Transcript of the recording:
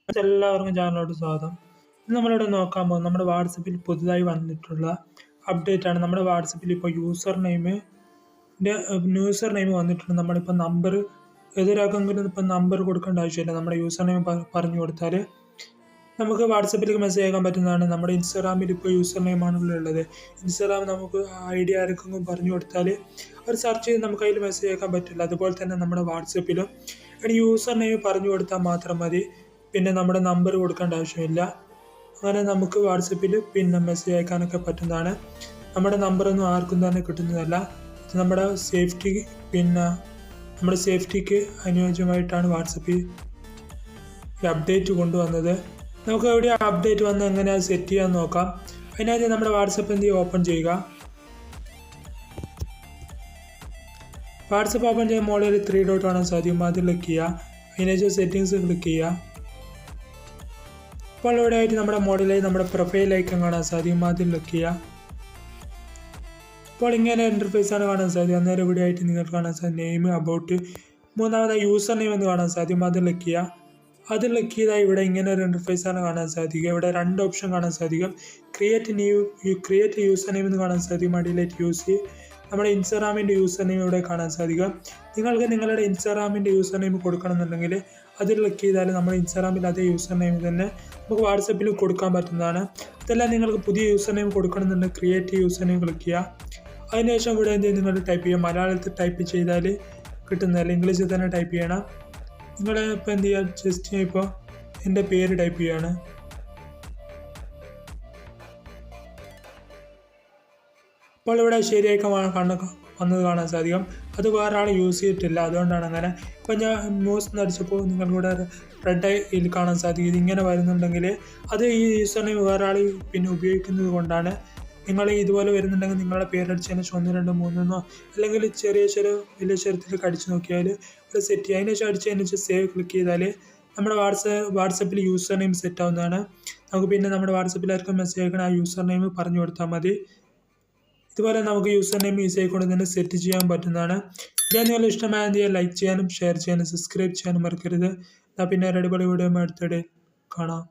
എല്ലാവർക്കും ചാനലിലോട്ട് സ്വാഗതം. ഇന്ന് നമ്മളിവിടെ നോക്കാൻ പോകുന്നത് നമ്മുടെ വാട്സപ്പിൽ പുതുതായി വന്നിട്ടുള്ള അപ്ഡേറ്റ് ആണ്. നമ്മുടെ വാട്സപ്പിൽ ഇപ്പോൾ യൂസർ നെയിം വന്നിട്ടുണ്ട്. നമ്മളിപ്പോൾ നമ്പർ ഏതൊരാൾക്കെങ്കിലും ഇപ്പോൾ നമ്പർ കൊടുക്കേണ്ട ആവശ്യമില്ല. നമ്മുടെ യൂസർ നെയിം പറഞ്ഞു കൊടുത്താൽ നമുക്ക് വാട്സപ്പിലേക്ക് മെസ്സേജ് അയക്കാൻ പറ്റുന്നതാണ്. നമ്മുടെ ഇൻസ്റ്റാഗ്രാമിൽ ഇപ്പോൾ യൂസർ നെയിമാണല്ലോ ഉള്ളത്. ഇൻസ്റ്റാഗ്രാം നമുക്ക് ഐഡിയ ആർക്കെങ്കിലും പറഞ്ഞു കൊടുത്താൽ അവർ സെർച്ച് ചെയ്ത് നമുക്ക് അതിൽ മെസ്സേജ് അയക്കാൻ പറ്റില്ല. അതുപോലെ തന്നെ നമ്മുടെ വാട്സപ്പിലും യൂസർ നെയിം പറഞ്ഞു കൊടുത്താൽ മാത്രം മതി. പിന്നെ നമ്മുടെ നമ്പർ കൊടുക്കേണ്ട ആവശ്യമില്ല. അങ്ങനെ നമുക്ക് വാട്സപ്പിൽ പിന്നെ മെസ്സേജ് അയക്കാനൊക്കെ പറ്റുന്നതാണ്. നമ്മുടെ നമ്പറൊന്നും ആർക്കും തന്നെ കിട്ടുന്നതല്ല. ഇത് നമ്മുടെ സേഫ്റ്റിക്ക് അനുയോജ്യമായിട്ടാണ് വാട്സപ്പിൽ ഈ അപ്ഡേറ്റ് കൊണ്ടുവന്നത്. നമുക്ക് എവിടെ അപ്ഡേറ്റ് വന്ന് എങ്ങനെയാണ് സെറ്റ് ചെയ്യാൻ നോക്കാം. അതിനായിട്ട് നമ്മുടെ വാട്സപ്പ് ഓപ്പൺ ചെയ്യുക. വാട്സപ്പ് ഓപ്പൺ ചെയ്യാൻ മുകളിൽ 3 ഡോട്ട് കാണാൻ സാധിക്കും. അതിൽ ക്ലിക്ക് ചെയ്യുക. അതിനുശേഷം സെറ്റിങ്സ് ക്ലിക്ക് ചെയ്യുക. അപ്പോൾ ഇവിടെ ആയിട്ട് നമ്മുടെ മോഡലായി നമ്മുടെ പ്രൊഫൈൽ ഐക്കൺ കാണാൻ സാധിക്കും. അതിൽ ക്ലിക്ക് ചെയ്യുക. അപ്പോൾ ഇങ്ങനെ ഇൻ്റർഫേസ് ആണ് കാണാൻ സാധിക്കും. അന്നേരം ഇവിടെ ആയിട്ട് നിങ്ങൾക്ക് കാണാൻ സാധിക്കും നെയിം, അബൌട്ട്, മൂന്നാമതായി യൂസർ നെയിം എന്ന് കാണാൻ സാധിക്കും. അതിൽ ക്ലിക്ക് ചെയ്യുക. അതിൽ ക്ലിക്ക് ചെയ്താൽ ഇവിടെ ഇങ്ങനെ ഒരു ഇൻ്റർഫേസ് ആണ് കാണാൻ സാധിക്കുക. ഇവിടെ 2 ഓപ്ഷൻ കാണാൻ സാധിക്കും. ക്രിയേറ്റ് യൂസർ നെയിം എന്ന് കാണാൻ സാധിക്കും. അടിയിലായിട്ട് യൂസ് നമ്മുടെ ഇൻസ്റ്റാഗ്രാമിൻ്റെ യൂസർ നെയിം ഇവിടെ കാണാൻ സാധിക്കും. നിങ്ങൾക്ക് നിങ്ങളുടെ ഇൻസ്റ്റാഗ്രാമിൻ്റെ യൂസർ നെയിം കൊടുക്കണമെന്നുണ്ടെങ്കിൽ അതിൽ ക്ലിക്ക് ചെയ്താൽ നമ്മുടെ ഇൻസ്റ്റാഗ്രാമിൽ അതേ യൂസർ നെയിം തന്നെ നമുക്ക് വാട്സപ്പിൽ കൊടുക്കാൻ പറ്റുന്നതാണ്. അതെല്ലാം നിങ്ങൾക്ക് പുതിയ യൂസർ നെയിം കൊടുക്കണമെന്നുണ്ടെങ്കിൽ ക്രിയേറ്റ് യൂസർ നെയിം ക്ലിക്ക് ചെയ്യുക. അതിനുശേഷം ഇവിടെ നിങ്ങൾ ടൈപ്പ് ചെയ്യുക. മലയാളത്തിൽ ടൈപ്പ് ചെയ്താൽ കിട്ടുന്നതല്ല, ഇംഗ്ലീഷിൽ തന്നെ ടൈപ്പ് ചെയ്യണം. നിങ്ങൾ ഇപ്പോൾ ജസ്റ്റ് ഇപ്പോൾ എൻ്റെ പേര് ടൈപ്പ് ചെയ്യുകയാണ്. അപ്പോൾ ഇവിടെ ശരിയായി വന്നത് കാണാൻ സാധിക്കും. അത് വേറെ ആൾ യൂസ് ചെയ്തിട്ടില്ല, അതുകൊണ്ടാണ് അങ്ങനെ. ഇപ്പോൾ ഞാൻ ന്യൂസ് നടിച്ചപ്പോൾ നിങ്ങൾക്കിവിടെ റെഡ് കാണാൻ സാധിക്കും. ഇതിങ്ങനെ വരുന്നുണ്ടെങ്കിൽ അത് ഈ യൂസർ നെയിം വേറെ ആൾ പിന്നെ ഉപയോഗിക്കുന്നത് കൊണ്ടാണ്. നിങ്ങൾ ഇതുപോലെ വരുന്നുണ്ടെങ്കിൽ നിങ്ങളുടെ പേരടിച്ചതിന് 1 2 3 അല്ലെങ്കിൽ വലിയ ചെറുത്തിലൊക്കെ അടിച്ച് നോക്കിയാൽ ഇവിടെ സെറ്റ് ചെയ്യുക. അതിനുശേഷം അടിച്ചതിന് സേവ് ക്ലിക്ക് ചെയ്താൽ നമ്മുടെ വാട്സപ്പിൽ യൂസർ നെയിം സെറ്റ് ആവുന്നതാണ്. നമുക്ക് പിന്നെ നമ്മുടെ വാട്സപ്പിൽ ആർക്കും മെസ്സേജ് അയക്കണം, ആ യൂസർ നെയിം പറഞ്ഞു കൊടുത്താൽ മതി. ഇതുപോലെ നമുക്ക് യൂസർ നെയിം യൂസ് ആയിക്കൊണ്ട് തന്നെ സെറ്റ് ചെയ്യാൻ പറ്റുന്നതാണ്. ഞാൻ നിങ്ങൾ ഇഷ്ടമായ ലൈക്ക് ചെയ്യാനും ഷെയർ ചെയ്യാനും സബ്സ്ക്രൈബ് ചെയ്യാനും മറക്കരുത്. പിന്നെ ഒരു അടിപൊളി വീഡിയോ അടുത്തിടെ കാണാം.